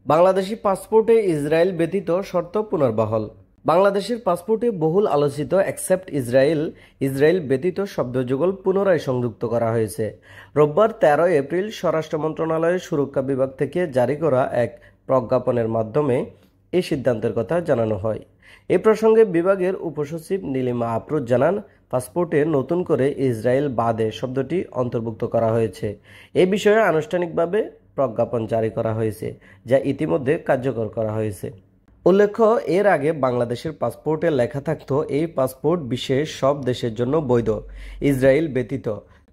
বাংলাদেশি পাসপোর্টে ইসরায়েল ব্যতীত শর্ত পুনর্বহাল। বাংলাদেশের পাসপোর্টে বহুল আলোচিত অ্যাকসেপ্ট ইসরায়েল ব্যতীত শব্দযুগল পুনরায় সংযুক্ত করা হয়েছে। রোববার 13 এপ্রিল স্বরাষ্ট্র মন্ত্রণালয়ের সুরক্ষা বিভাগ থেকে জারি করা এক প্রজ্ঞাপনের মাধ্যমে এই সিদ্ধান্তের কথা জানানো হয়। এ প্রসঙ্গে বিভাগের উপসচিব নীলিমা আফরোজ জানান, পাসপোর্টে নতুন করে ইসরায়েল বাদে শব্দটি অন্তর্ভুক্ত করা হয়েছে। এ বিষয়ে আনুষ্ঠানিকভাবে প্রজ্ঞাপন জারি করা হয়েছে, যা ইতিমধ্যে কার্যকর করা হয়েছে। উল্লেখ্য, এর আগে বাংলাদেশের পাসপোর্টে লেখা থাকত এই পাসপোর্ট বিশ্বের সব দেশের জন্য বৈধ, ইসরায়েল ব্যতীত।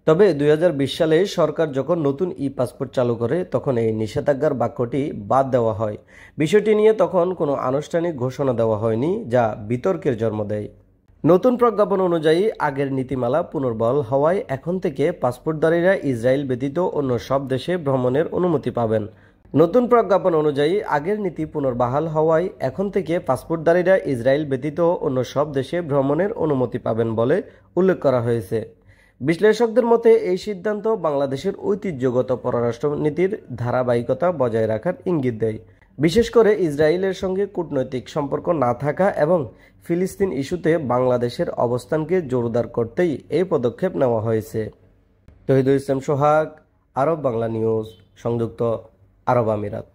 তবে 2020 সালে সরকার যখন নতুন পাসপোর্ট চালু করে তখন এই নিষেধাজ্ঞার বাক্যটি বাদ দেওয়া হয়। বিষয়টি নিয়ে তখন কোনো আনুষ্ঠানিক ঘোষণা দেওয়া হয়নি, যা বিতর্কের জন্ম দেয়। নতুন প্রজ্ঞাপন অনুযায়ী আগের নীতিমালা পুনর্বহাল হওয়ায় এখন থেকে পাসপোর্টধারীরা ইসরায়েল ব্যতীত অন্য সব দেশে ভ্রমণের অনুমতি পাবেন। নতুন প্রজ্ঞাপন অনুযায়ী আগের নীতি পুনর্বহাল হওয়ায় এখন থেকে পাসপোর্টধারীরা ইসরায়েল ব্যতীত অন্য সব দেশে ভ্রমণের অনুমতি পাবেন বলে উল্লেখ করা হয়েছে। বিশ্লেষকদের মতে এই সিদ্ধান্ত বাংলাদেশের ঐতিহ্যগত পররাষ্ট্র নীতির ধারাবাহিকতা বজায় রাখার ইঙ্গিত দেয়, বিশেষ করে ইসরায়েলের সঙ্গে কূটনৈতিক সম্পর্ক না থাকা এবং ফিলিস্তিন ইস্যুতে বাংলাদেশের অবস্থানকে জোরদার করতেই এই পদক্ষেপ নেওয়া হয়েছে। তৌহিদুল ইসলাম সোহাগ, আরব বাংলা নিউজ, সংযুক্ত আরব আমিরাত।